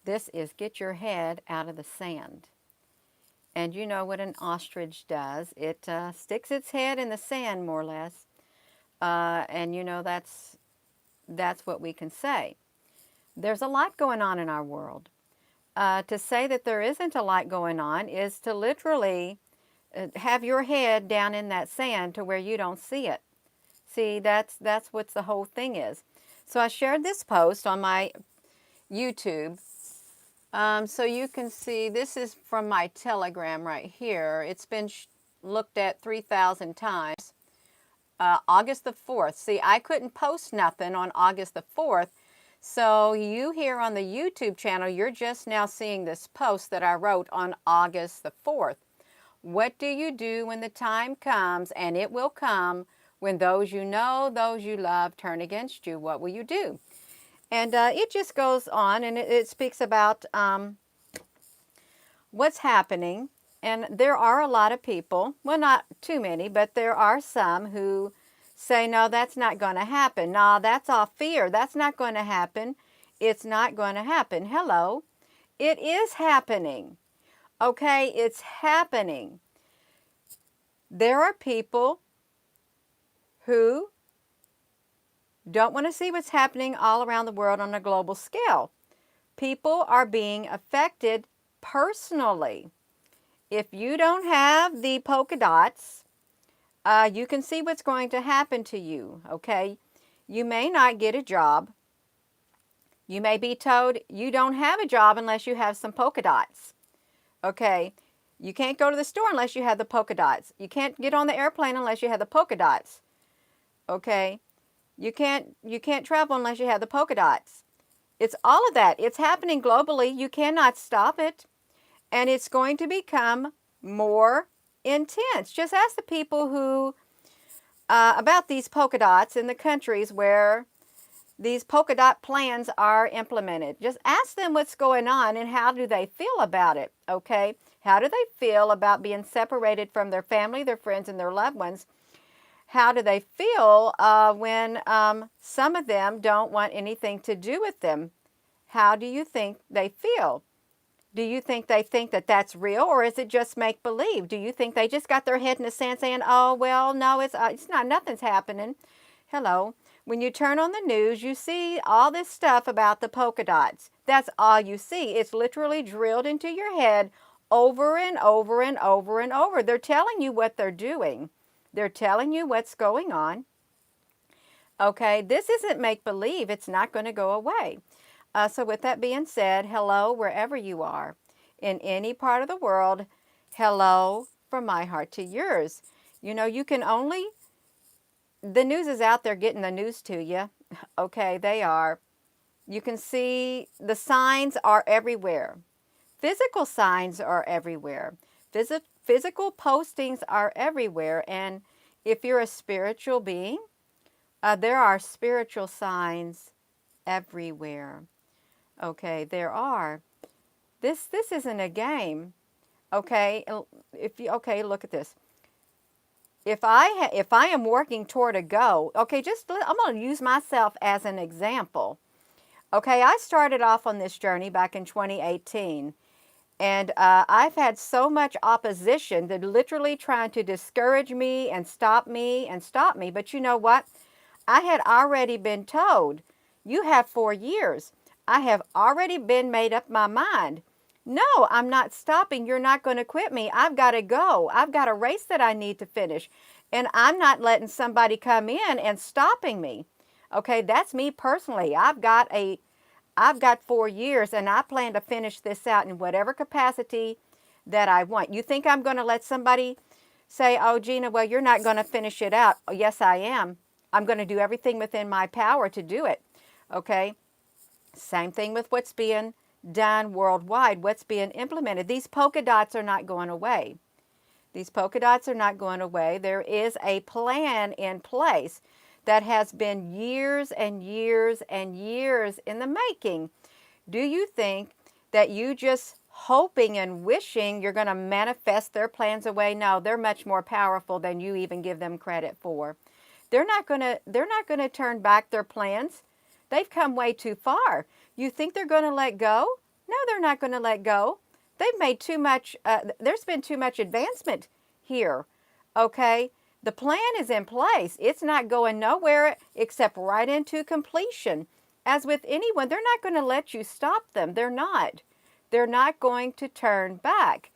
This is get your head out of the sand. And you know what an ostrich does. It sticks its head in the sand, more or less. And you know, that's what we can say. There's a lot going on in our world. To say that there isn't a lot going on is to literally have your head down in that sand to where you don't see it. See, that's what the whole thing is. So I shared this post on my YouTube. So you can see this is from my Telegram right here. It's been looked at 3,000 times. August the 4th. See, I couldn't post nothing on August the 4th. So you here on the YouTube channel, you're just now seeing this post that I wrote on August the 4th. What do you do when the time comes, and it will come, when those you know, those you love turn against you? What will you do? And it just goes on, and it speaks about what's happening. And there are a lot of people, well, not too many, but there are some who say, no, that's not going to happen. No, that's all fear. That's not going to happen. It's not going to happen. Hello. It is happening. Okay, it's happening. There are people who don't want to see what's happening all around the world on a global scale. People are being affected personally. If you don't have the polka dots, you can see what's going to happen to you, okay? You may not get a job. You may be told you don't have a job unless you have some polka dots, okay? You can't go to the store unless you have the polka dots. You can't get on the airplane unless you have the polka dots, okay? You can't travel unless you have the polka dots. It's all of that. It's happening globally. You cannot stop it. And it's going to become more intense. Just ask the people who, about these polka dots in the countries where these polka dot plans are implemented. Just ask them what's going on and how do they feel about it, okay? How do they feel about being separated from their family, their friends, and their loved ones? How do they feel when some of them don't want anything to do with them? How do you think they feel? Do you think they think that that's real, or is it just make-believe? Do you think they just got their head in the sand saying, oh, well, no, it's not, nothing's happening? Hello. When you turn on the news, you see all this stuff about the polka dots. That's all you see. It's literally drilled into your head over and over and over and over. They're telling you what they're doing. They're telling you what's going on. Okay, this isn't make-believe. It's not going to go away. So with that being said, hello wherever you are. In any part of the world, hello from my heart to yours. You know, you can only, the news is out there getting the news to you. Okay, they are. You can see the signs are everywhere. Physical signs are everywhere. Physical postings are everywhere. And if you're a spiritual being, there are spiritual signs everywhere. Okay, there are. This isn't a game. Okay, okay, look at this. If I am working toward a goal, okay, I'm going to use myself as an example. Okay, I started off on this journey back in 2018, and I've had so much opposition that literally trying to discourage me and stop me and stop me. But you know what? I had already been told, you have 4 years. I have already been made up my mind. No, I'm not stopping. You're not going to quit me. I've got to go. I've got a race that I need to finish. And I'm not letting somebody come in and stopping me. Okay, that's me personally. I've got 4 years and I plan to finish this out in whatever capacity that I want. You think I'm going to let somebody say, oh, Gina, well, you're not going to finish it out. Oh, yes, I am. I'm going to do everything within my power to do it. Okay? Same thing with what's being done worldwide, what's being implemented. These polka dots are not going away. These polka dots are not going away. There is a plan in place that has been years and years and years in the making. Do you think that you just hoping and wishing you're going to manifest their plans away? No, they're much more powerful than you even give them credit for. They're not going to turn back their plans. They've come way too far. You think they're going to let go? No, they're not going to let go. They've made too much, there's been too much advancement here. Okay? The plan is in place. It's not going nowhere except right into completion. As with anyone, they're not going to let you stop them. They're not. They're not going to turn back.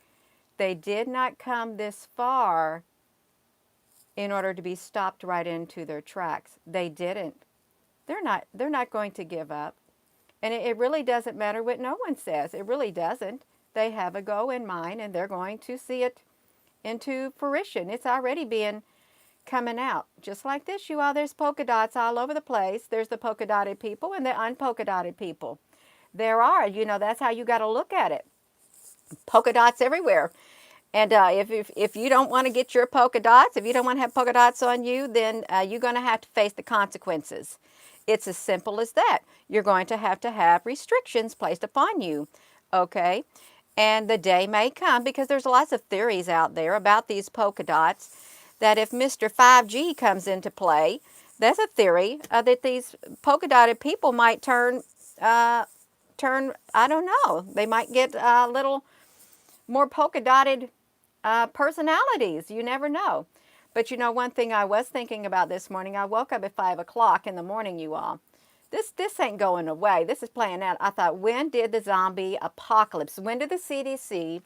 They did not come this far in order to be stopped right into their tracks. They didn't. They're not going to give up. And it really doesn't matter what no one says. It really doesn't. They have a goal in mind and they're going to see it into fruition. It's already been coming out. Just like this, you all, there's polka dots all over the place. There's the polka dotted people and the unpolka dotted people. There are, that's how you got to look at it. Polka dots everywhere. And if you don't want to get your polka dots, if you don't want to have polka dots on you, then you're going to have to face the consequences. It's as simple as that. You're going to have restrictions placed upon you, okay? And the day may come, because there's lots of theories out there about these polka dots, that if Mr. 5G comes into play, that's a theory that these polka dotted people might turn, I don't know, they might get a little more polka dotted personalities. You never know. But one thing I was thinking about this morning, I woke up at 5 o'clock in the morning, you all. This ain't going away. This is playing out. I thought, when did the zombie apocalypse, when did the CDC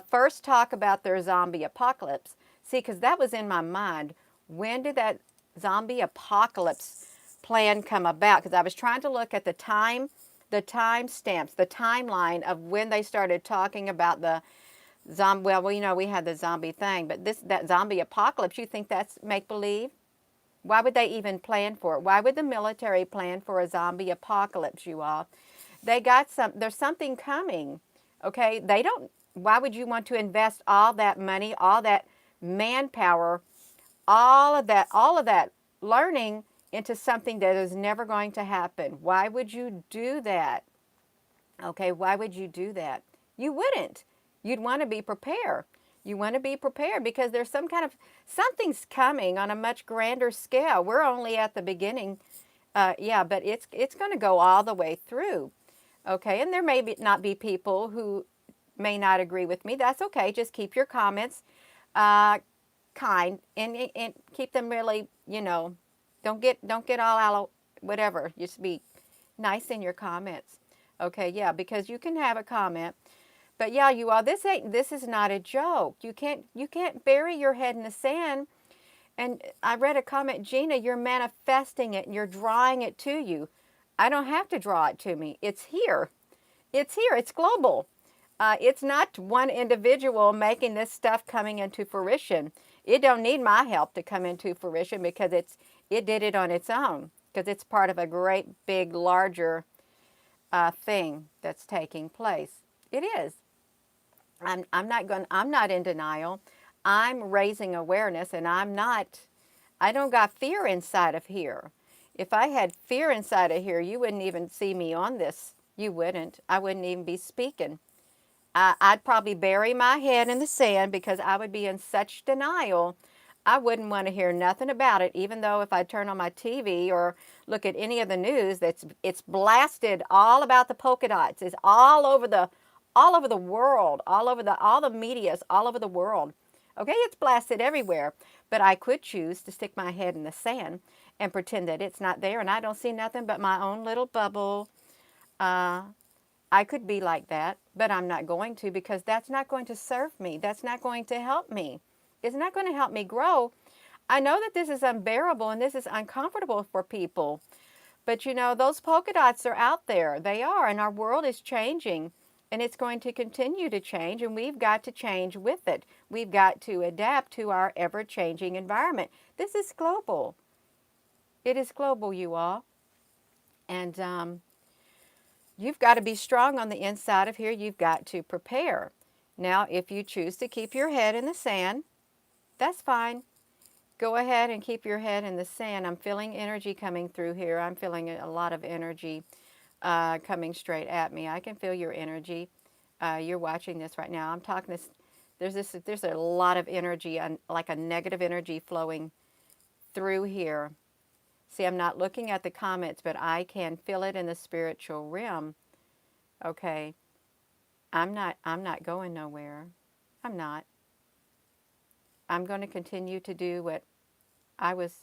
first talk about their zombie apocalypse? See, because that was in my mind. When did that zombie apocalypse plan come about? Because I was trying to look at the time stamps, the timeline of when they started talking about the zombie. Well, we had the zombie thing, but that zombie apocalypse, you think that's make-believe? Why would they even plan for it? Why would the military plan for a zombie apocalypse, you all? There's something coming, okay? Why would you want to invest all that money, all that manpower, all of that learning into something that is never going to happen? Why would you do that? Okay, why would you do that? You wouldn't. You'd want to be prepared. You want to be prepared because there's something's coming on a much grander scale. We're only at the beginning, but it's going to go all the way through. Okay, and there may not be people who may not agree with me. That's okay. Just keep your comments kind and keep them really, don't get all out, whatever. Just be nice in your comments. Okay, yeah, because you can have a comment. But yeah, you all, this is not a joke. You can't bury your head in the sand. And I read a comment, Gina, you're manifesting it and you're drawing it to you. I don't have to draw it to me. It's here. It's here. It's global. It's not one individual making this stuff coming into fruition. It don't need my help to come into fruition because it did it on its own, because it's part of a great big larger thing that's taking place. It is. I'm not in denial. I'm raising awareness, and I don't got fear inside of here. If I had fear inside of here, you wouldn't even see me on this. You wouldn't. I wouldn't even be speaking. I'd probably bury my head in the sand because I would be in such denial. I wouldn't want to hear nothing about it, even though if I turn on my TV or look at any of the news, it's blasted all about the polka dots. It's all over the world, all the medias, all over the world. Okay, it's blasted everywhere. But I could choose to stick my head in the sand and pretend that it's not there and I don't see nothing but my own little bubble. I could be like that, but I'm not going to, because that's not going to serve me. That's not going to help me. It's not going to help me grow. I know that this is unbearable and this is uncomfortable for people. But those polka dots are out there. They are, and our world is changing. And it's going to continue to change, and we've got to change with it. We've got to adapt to our ever-changing environment. This is global. It is global, you all. And you've got to be strong on the inside of here. You've got to prepare. Now, if you choose to keep your head in the sand, that's fine. Go ahead and keep your head in the sand. I'm feeling energy coming through here. I'm feeling a lot of energy coming straight at me. I can feel your energy. You're watching this right now. I'm talking this. There's a lot of energy, like a negative energy flowing through here. See, I'm not looking at the comments, but I can feel it in the spiritual realm. Okay. I'm not going nowhere. I'm not. I'm going to continue to do what I was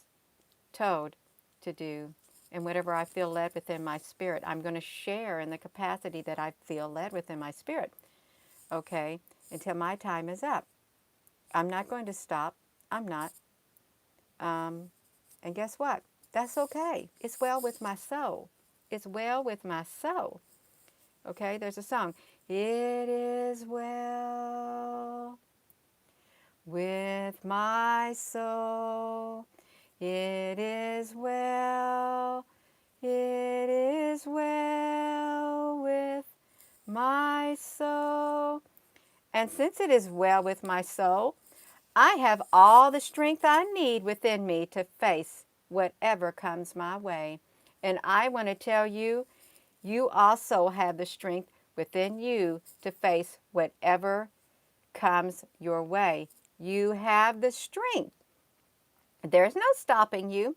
told to do. And whatever I feel led within my spirit, I'm going to share in the capacity that I feel led within my spirit. Okay? Until my time is up. I'm not going to stop. I'm not. And guess what? That's okay. It's well with my soul. It's well with my soul. Okay? There's a song. It is well with my soul. It is well. It is well with my soul. And since it is well with my soul, I have all the strength I need within me to face whatever comes my way. And I want to tell you, you also have the strength within you to face whatever comes your way. You have the strength. There's no stopping you.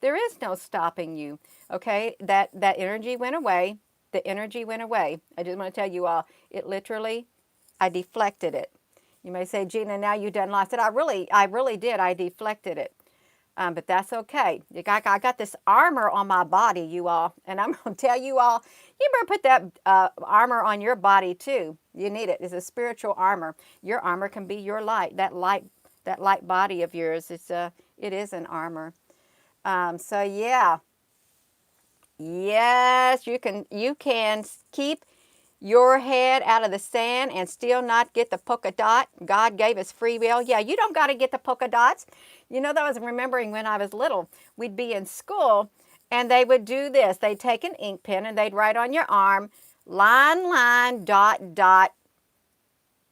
There is no stopping you. Okay? That energy went away. The energy went away. I just want to tell you all, it literally, I deflected it. You may say, Gina, now you done lost it. I really did. I deflected it. But that's okay. I got this armor on my body, you all. And I'm going to tell you all, you better put that armor on your body too. You need it. It's a spiritual armor. Your armor can be your light. That light body of yours. It is an armor. So yeah. Yes, you can keep your head out of the sand and still not get the polka dot. God gave us free will. Yeah, you don't got to get the polka dots. You know, that was remembering when I was little, we'd be in school and they would do this. They'd take an ink pen and they'd write on your arm, line, dot, dot,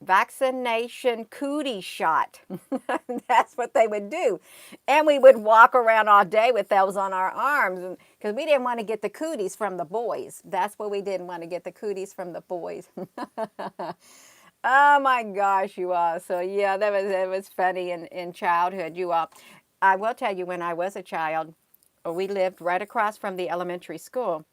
vaccination cootie shot. That's what they would do. And we would walk around all day with those on our arms because we didn't want to get the cooties from the boys. That's what we didn't want to get, the cooties from the boys. Oh my gosh, you all. So yeah, that was funny in childhood, you all. I will tell you, when I was a child, we lived right across from the elementary school.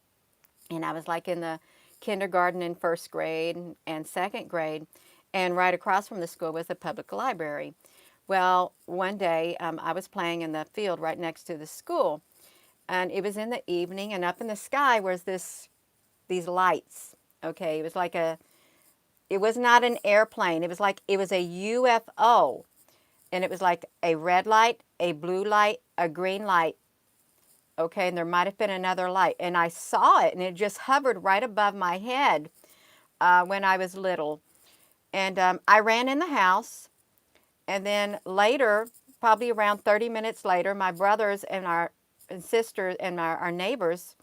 And I was like in the kindergarten and first grade and second grade. And right across from the school was the public library. Well, one day I was playing in the field right next to the school. And it was in the evening, and up in the sky was these lights. Okay, it was not an airplane. It was a UFO. And it was like a red light, a blue light, a green light. Okay, and there might have been another light. And I saw it, and it just hovered right above my head when I was little. And I ran in the house. And then later, probably around 30 minutes later, my brothers and our sisters and our neighbors,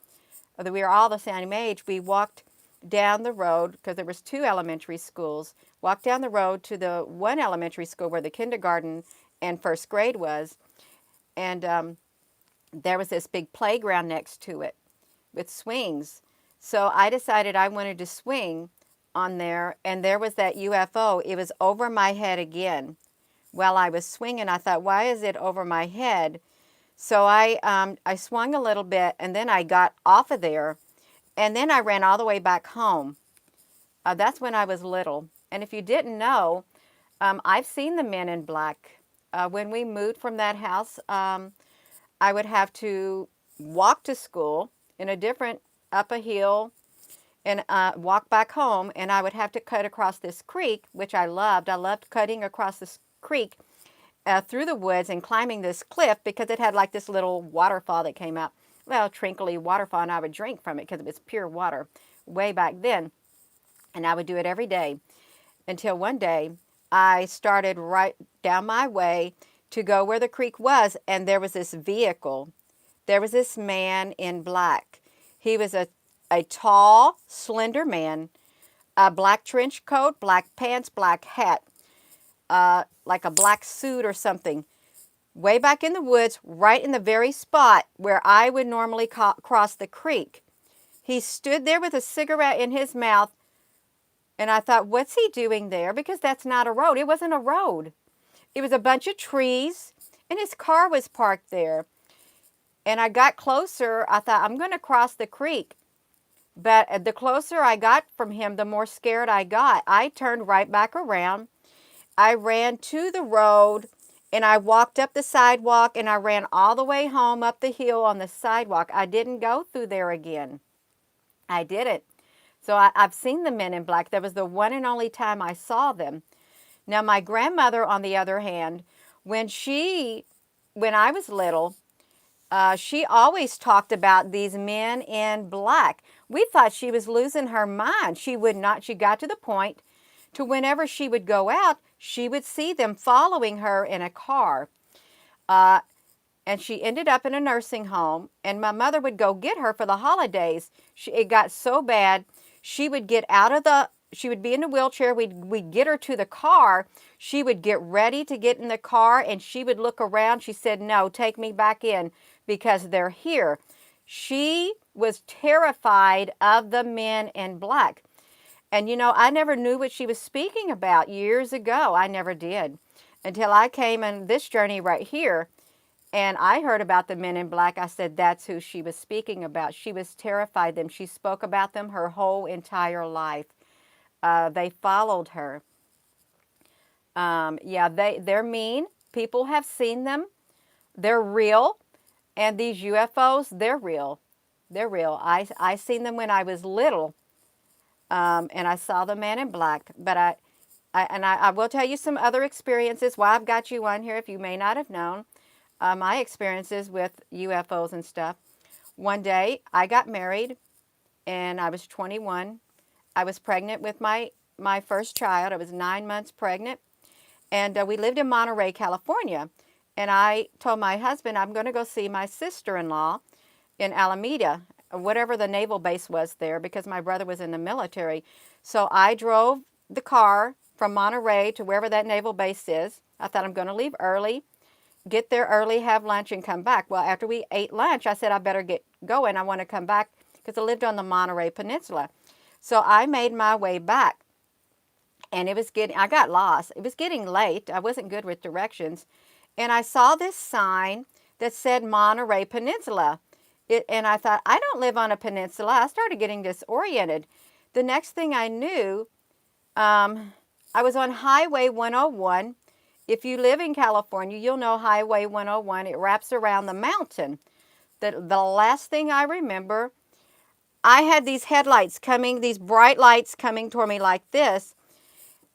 we were all the same age, we walked down the road, because there was 2 elementary schools, walked down the road to the one elementary school where the kindergarten and first grade was. And there was this big playground next to it with swings. So I decided I wanted to swing on there, and there was that UFO. It was over my head again. While I was swinging, I thought, why is it over my head? So I swung a little bit, and then I got off of there, and then I ran all the way back home. That's when I was little. And if you didn't know, I've seen the Men in Black. When we moved from that house, I would have to walk to school up a hill, and walk back home, and I would have to cut across this creek, which I loved. I loved cutting across this creek through the woods and climbing this cliff because it had like this little waterfall that came out. Well, trinkly waterfall, and I would drink from it because it was pure water way back then. And I would do it every day until one day I started right down my way to go where the creek was, and there was this vehicle. There was this man in black. He was a tall, slender man, a black trench coat, black pants, black hat, like a black suit or something, way back in the woods, right in the very spot where I would normally cross the creek. He stood there with a cigarette in his mouth, and I thought, what's he doing there? Because that's not a road. It wasn't a road. It was a bunch of trees, and his car was parked there. And I got closer. I thought, I'm going to cross the creek. But the closer I got from him, the more scared I got. I turned right back around. I ran to the road and I walked up the sidewalk and I ran all the way home up the hill on the sidewalk. I didn't go through there again. I didn't. So I've seen the men in black. That was the one and only time I saw them. Now, my grandmother, on the other hand, when I was little, she always talked about these men in black. We thought she was losing her mind. She would not. She got to the point to whenever she would go out, she would see them following her in a car. Uh, and she ended up in a nursing home. And my mother would go get her for the holidays. It got so bad, she would get out of the. She would be in a wheelchair. We'd get her to the car. She would get ready to get in the car, and she would look around. She said, "No, take me back in because they're here." She was terrified of the men in black. And I never knew what she was speaking about years ago. I never did until I came on this journey right here and I heard about the men in black. I said, that's who she was speaking about. She was terrified of them. She spoke about them her whole entire life. They followed her. Yeah, they're mean. People have seen them. They're real. And these UFOs, they're real. They're real. I seen them when I was little. And I saw the man in black. But I will tell you some other experiences. Why I've got you on here, if you may not have known, my experiences with UFOs and stuff. One day, I got married, and I was 21. I was pregnant with my first child. I was 9 months pregnant, and we lived in Monterey, California. And I told my husband I'm going to go see my sister-in-law in Alameda, whatever the naval base was there, because my brother was in the military. So I drove the car from Monterey to wherever that naval base is. I thought I'm going to leave early, get there early, have lunch, and come back. Well, after we ate lunch, I said I better get going. I want to come back because I lived on the Monterey Peninsula. So I made my way back, and I got lost. It was getting late. I wasn't good with directions. And I saw this sign that said Monterey Peninsula. And I thought, I don't live on a peninsula. I started getting disoriented. The next thing I knew, I was on Highway 101. If you live in California, you'll know Highway 101. It wraps around the mountain. The last thing I remember, I had these headlights coming, these bright lights coming toward me like this.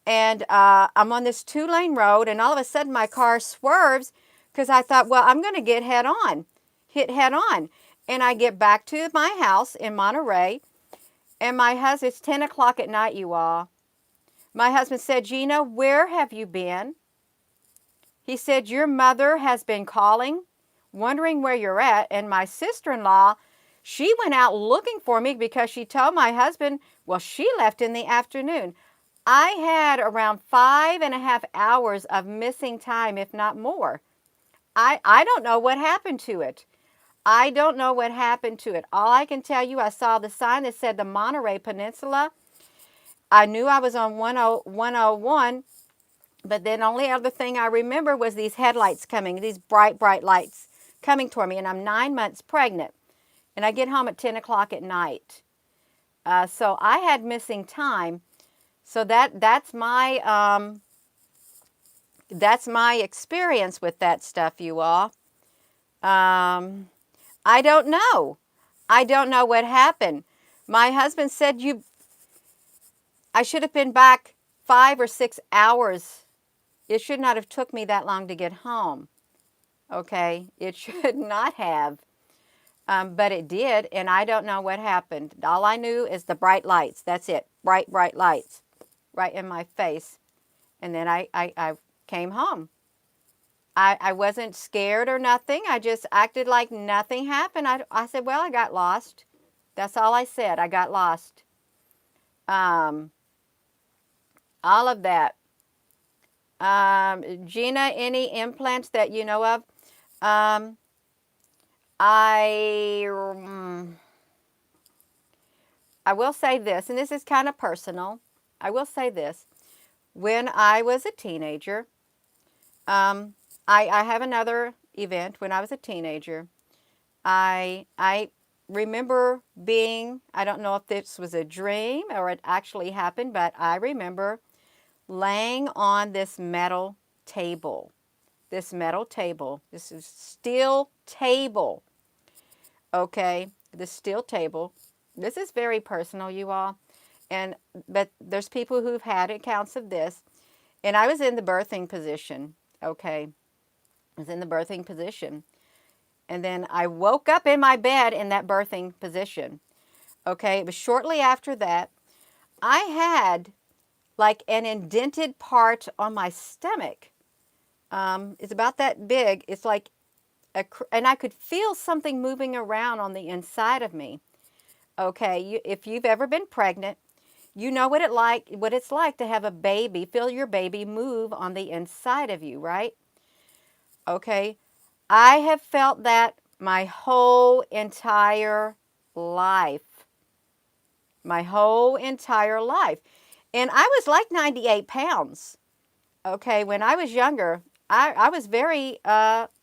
And I'm on this 2-lane road, and all of a sudden my car swerves because I thought, well, I'm going to hit head on. And I get back to my house in Monterey, and my husband, it's 10 o'clock at night, you all. My husband said, Gina, where have you been? He said, your mother has been calling, wondering where you're at. And my sister-in-law, she went out looking for me because she told my husband, well, she left in the afternoon. I had around 5.5 hours of missing time, if not more. I don't know what happened to it. I don't know what happened to it. All I can tell you, I saw the sign that said the Monterey Peninsula. I knew I was on 101, but then only other thing I remember was these headlights coming, these bright, bright lights coming toward me, and I'm 9 months pregnant, and I get home at 10 o'clock at night. So I had missing time. So that's my experience with that stuff, you all. I don't know. I don't know what happened. My husband said I should have been back 5 or 6 hours. It should not have took me that long to get home. Okay, it should not have. But it did, and I don't know what happened. All I knew is the bright lights. That's it. Bright, bright lights right in my face. And then I came home. I wasn't scared or nothing. I just acted like nothing happened. I said, well, I got lost. That's all I said. I got lost. All of that. Gina, any implants that you know of? I will say this, and this is kind of personal. I will say this. When I was a teenager, I have another event. When I was a teenager, I remember being, I don't know if this was a dream or it actually happened, but I remember laying on this metal table. This metal table. This is steel table. Okay, this steel table. This is very personal, you all. But there's people who've had accounts of this. And I was in the birthing position. Okay, I was in the birthing position. And then I woke up in my bed in that birthing position. Okay, it was shortly after that. I had like an indented part on my stomach. It's about that big. It's like and I could feel something moving around on the inside of me. Okay, if you've ever been pregnant, you know what it's like to have a baby, feel your baby move on the inside of you, right? Okay, I have felt that my whole entire life. My whole entire life. And I was like 98 pounds. Okay, when I was younger, I was very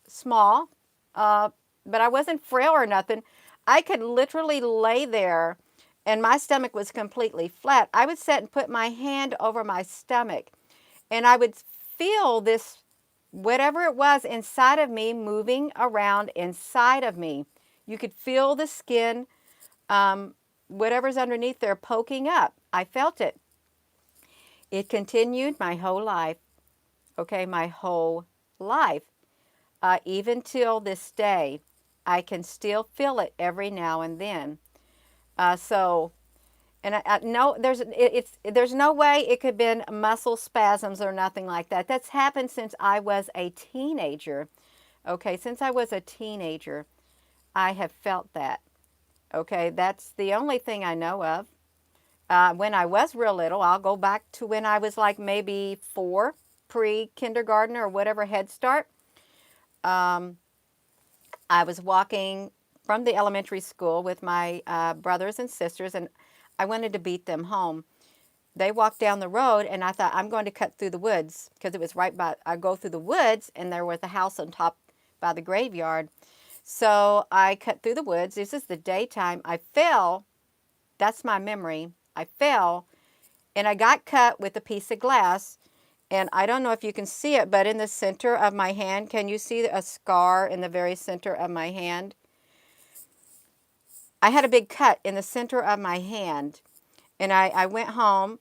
small, uh, but I wasn't frail or nothing. I could literally lay there and my stomach was completely flat. I would sit and put my hand over my stomach and I would feel this, whatever it was inside of me, moving around inside of me. You could feel the skin, whatever's underneath there poking up. I felt it. It continued my whole life. Okay, my whole life. Even till this day, I can still feel it every now and then. So, and I no, there's no way it could have been muscle spasms or nothing like that. That's happened since I was a teenager. Okay, since I was a teenager, I have felt that. Okay, that's the only thing I know of. When I was real little, I'll go back to when I was like maybe 4, pre-kindergarten or whatever, Head Start. Um, I was walking from the elementary school with my brothers and sisters, and I wanted to beat them home. They walked down the road, and I thought, I'm going to cut through the woods because it was right by, I go through the woods, and there was a house on top by the graveyard. So I cut through the woods. This is the daytime. I fell. That's my memory. I fell, and I got cut with a piece of glass. And I don't know if you can see it, but in the center of my hand, can you see a scar in the very center of my hand? I had a big cut in the center of my hand. And I went home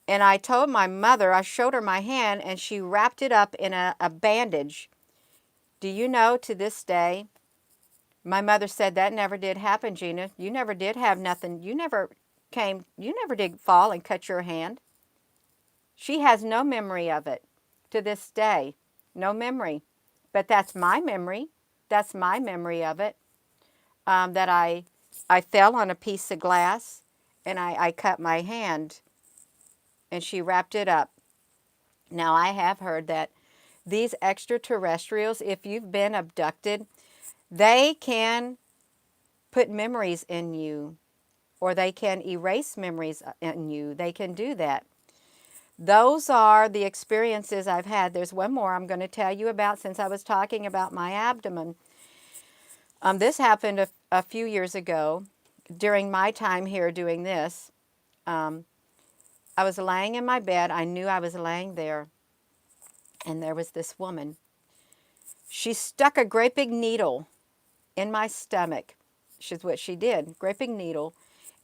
and I told my mother, I showed her my hand and she wrapped it up in a bandage. Do you know, to this day, my mother said, that never did happen, Gina. You never did have nothing. You never did fall and cut your hand. She has no memory of it to this day. No memory. But that's my memory. That's my memory of it. That I fell on a piece of glass and I cut my hand and she wrapped it up. Now, I have heard that these extraterrestrials, if you've been abducted, they can put memories in you or they can erase memories in you. They can do that. Those are the experiences I've had. There's one more I'm going to tell you about since I was talking about my abdomen. This happened a few years ago during my time here doing this. I was laying in my bed. I knew I was laying there. And there was this woman. She stuck a great big needle in my stomach. Which is what she did. Great big needle.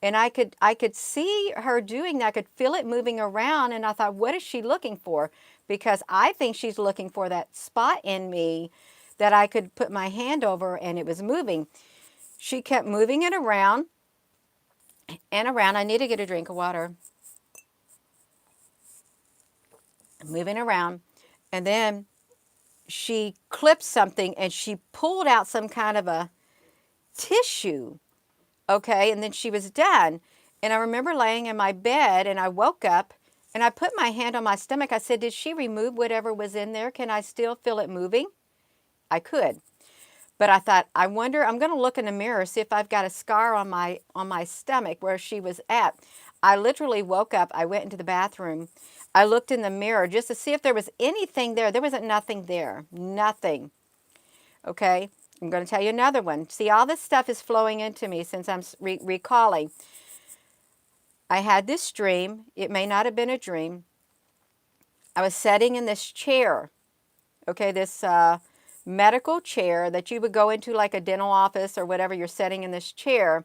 And I could see her doing that. I could feel it moving around. And I thought, what is she looking for? Because I think she's looking for that spot in me that I could put my hand over and it was moving. She kept moving it around and around. I need to get a drink of water. Moving around. And then she clipped something and she pulled out some kind of a tissue. Okay, and then she was done. And I remember laying in my bed and I woke up and I put my hand on my stomach. I said, did she remove whatever was in there? Can I still feel it moving? I could. But I thought, I wonder, I'm going to look in the mirror, see if I've got a scar on my stomach where she was at. I literally woke up. I went into the bathroom. I looked in the mirror just to see if there was anything there. There wasn't nothing there. Nothing. Okay. I'm going to tell you another one. See, all this stuff is flowing into me since I'm recalling. I had this dream. It may not have been a dream. I was sitting in this chair, okay, this medical chair that you would go into like a dental office or whatever. You're sitting in this chair,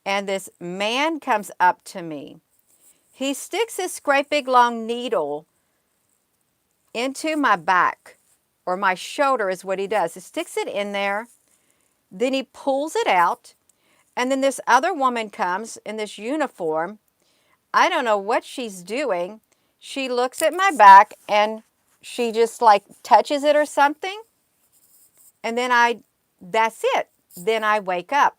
and this man comes up to me. He sticks this great big long needle into my back, or my shoulder is what he does. He sticks it in there, then he pulls it out, and then this other woman comes in this uniform. I don't know what she's doing. She looks at my back and she just like touches it or something. And then that's it. Then I wake up.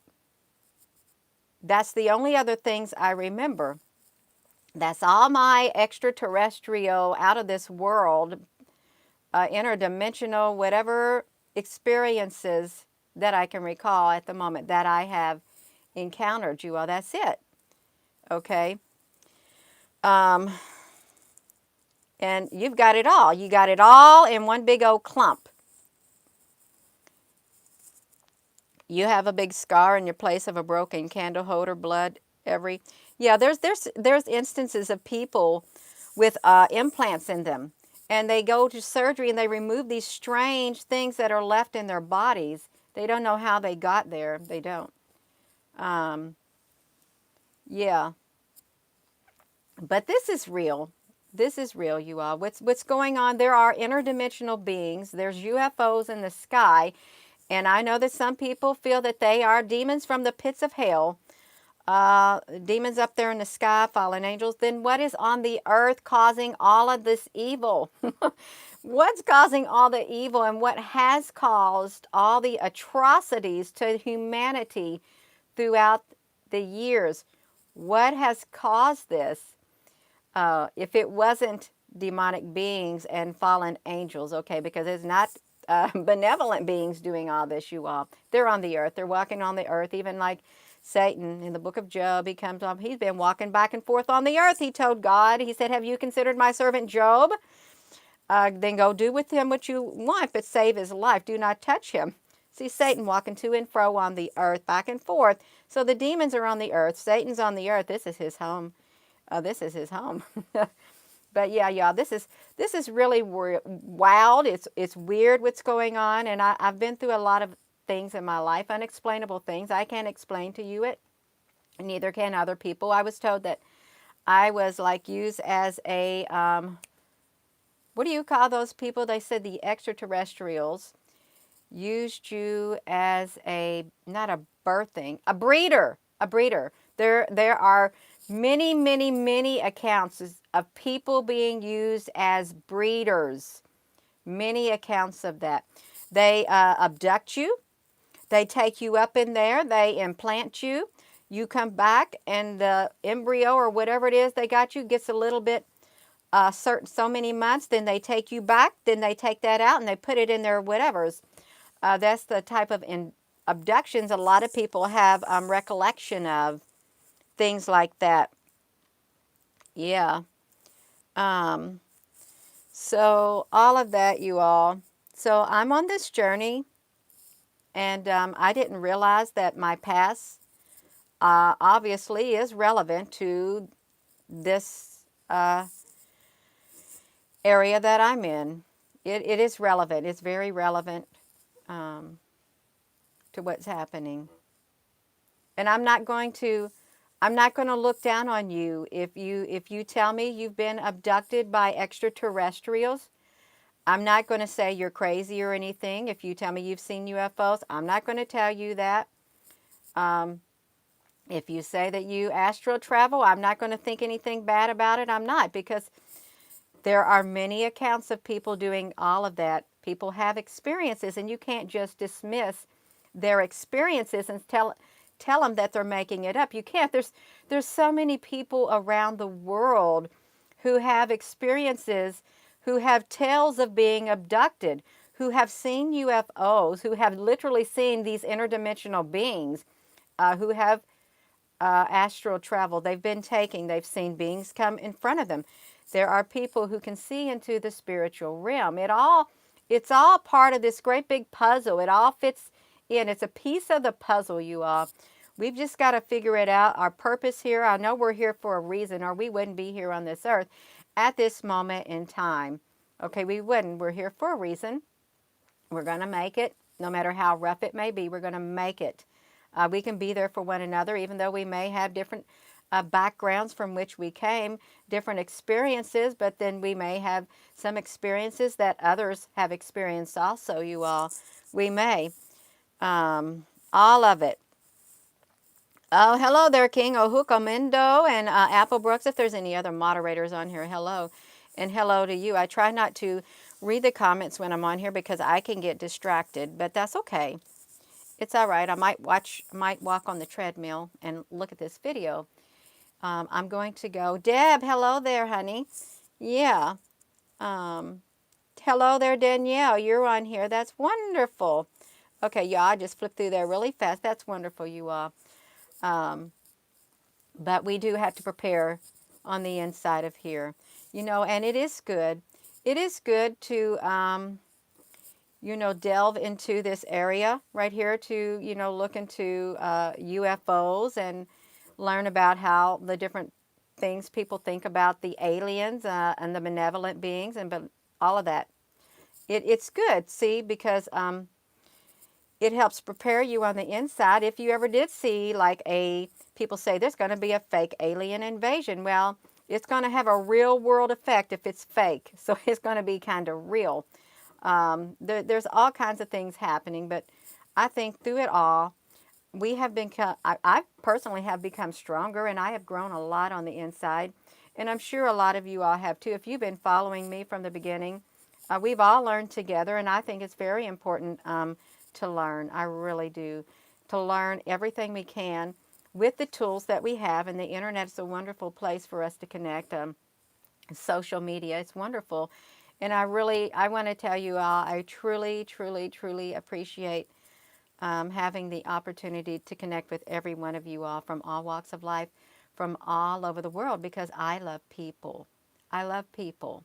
That's the only other things I remember. That's all my extraterrestrial, out of this world, interdimensional, whatever experiences that I can recall at the moment that I have encountered, you all. That's it. Okay. And you've got it all. You got it all in one big old clump. You have a big scar in your place of a broken candle holder, blood every. Yeah, there's instances of people with implants in them, and they go to surgery and they remove these strange things that are left in their bodies. They don't know how they got there. They don't. Yeah, but this is real. This is real, you all. What's going on? There are interdimensional beings. There's UFOs in the sky. And I know that some people feel that they are demons from the pits of hell, demons up there in the sky, fallen angels. Then what is on the earth causing all of this evil? What's causing all the evil, and what has caused all the atrocities to humanity throughout the years? What has caused this? If it wasn't demonic beings and fallen angels, okay, because it's not benevolent beings doing all this, you all. They're on the earth. They're walking on the earth. Even like Satan in the book of Job, he comes up. He's been walking back and forth on the earth. He told God, he said, have you considered my servant Job? Then go do with him what you want, but save his life. Do not touch him. See Satan walking to and fro on the earth, back and forth. So the demons are on the earth. Satan's on the earth. This is his home. This is his home. But yeah, y'all, this is really wild. It's weird what's going on, and I've been through a lot of things in my life, unexplainable things. I can't explain to you it, neither can other people. I was told that I was like used as a what do you call those people? They said the extraterrestrials used you as a, not a birthing, a breeder, a breeder. There are many, many, many accounts of people being used as breeders. Many accounts of that. They abduct you. They take you up in there. They implant you. You come back, and the embryo or whatever it is they got you gets a little bit certain so many months. Then they take you back. Then they take that out and they put it in their whatevers. That's the type of abductions a lot of people have recollection of, things like that. Yeah. So all of that, you all. So I'm on this journey, and I didn't realize that my past obviously is relevant to this area that I'm in. It is relevant. It's very relevant to what's happening. And I'm not going to look down on you if you tell me you've been abducted by extraterrestrials. I'm not going to say you're crazy or anything. If you tell me you've seen UFOs, I'm not going to tell you that. If you say that you astral travel, I'm not going to think anything bad about it. I'm not, because there are many accounts of people doing all of that. People have experiences, and you can't just dismiss their experiences and tell them that they're making it up. You can't. There's so many people around the world who have experiences, who have tales of being abducted, who have seen UFOs, who have literally seen these interdimensional beings, who have astral travel. They've seen beings come in front of them. There are people who can see into the spiritual realm. It's all part of this great big puzzle. It all fits in. It's a piece of the puzzle, you all. We've just got to figure it out. Our purpose here, I know we're here for a reason, or we wouldn't be here on this earth at this moment in time. Okay, we wouldn't. We're here for a reason. We're going to make it. No matter how rough it may be, we're going to make it. We can be there for one another, even though we may have different backgrounds from which we came, different experiences, but then we may have some experiences that others have experienced also, you all. We may. All of it. Oh, hello there, King Ohukomendo and Apple Brooks. If there's any other moderators on here, hello. And hello to you. I try not to read the comments when I'm on here because I can get distracted, but that's okay. It's all right. I might walk on the treadmill and look at this video. I'm going to go. Deb, hello there, honey. Yeah. Hello there, Danielle. You're on here. That's wonderful. Okay, yeah, I just flipped through there really fast. That's wonderful, you all. But we do have to prepare on the inside of here, you know, and it is good. It is good to, you know, delve into this area right here to, you know, look into UFOs and learn about how the different things people think about the aliens and the benevolent beings and all of that. It's good, see, because it helps prepare you on the inside. If you ever did see like people say there's going to be a fake alien invasion. Well, it's going to have a real world effect if it's fake. So it's going to be kind of real. There's all kinds of things happening, but I think through it all, we have been, I personally have become stronger, and I have grown a lot on the inside. And I'm sure a lot of you all have too. If you've been following me from the beginning, we've all learned together, and I think it's very important to learn. I really do. To learn everything we can with the tools that we have, and the internet is a wonderful place for us to connect. Social media, it's wonderful. And I want to tell you all, I truly, truly, truly appreciate having the opportunity to connect with every one of you all from all walks of life, from all over the world, because I love people. I love people.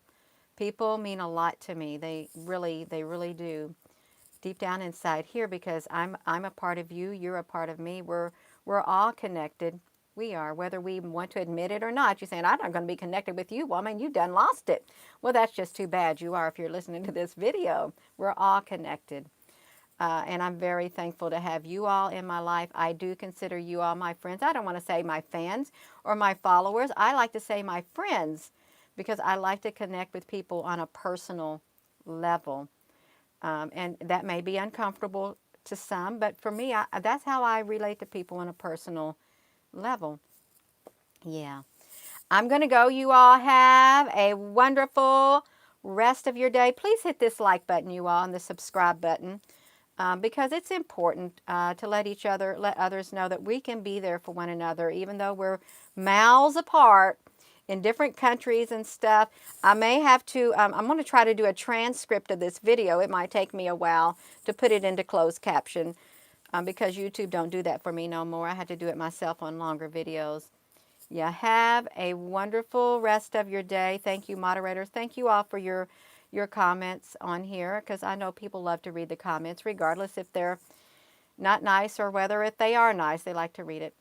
People mean a lot to me. They really do. Deep down inside here, because I'm a part of you, you're a part of me. We're all connected. We are, whether we want to admit it or not. You're saying, I'm not going to be connected with you, woman. You done lost it. Well, that's just too bad. You are if you're listening to this video. We're all connected. And I'm very thankful to have you all in my life. I do consider you all my friends. I don't want to say my fans or my followers. I like to say my friends, because I like to connect with people on a personal level. And that may be uncomfortable to some, but for me, that's how I relate to people on a personal level. Yeah. I'm going to go. You all have a wonderful rest of your day. Please hit this like button, you all, and the subscribe button, because it's important to let others know that we can be there for one another, even though we're miles apart in different countries and stuff. I may have to, I'm going to try to do a transcript of this video. It might take me a while to put it into closed caption because YouTube don't do that for me no more. I had to do it myself on longer videos. Yeah, have a wonderful rest of your day. Thank you, moderators. Thank you all for your comments on here, because I know people love to read the comments, regardless if they're not nice or whether if they are nice, they like to read it.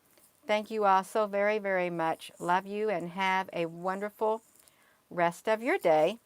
Thank you all so very, very much. Love you, and have a wonderful rest of your day.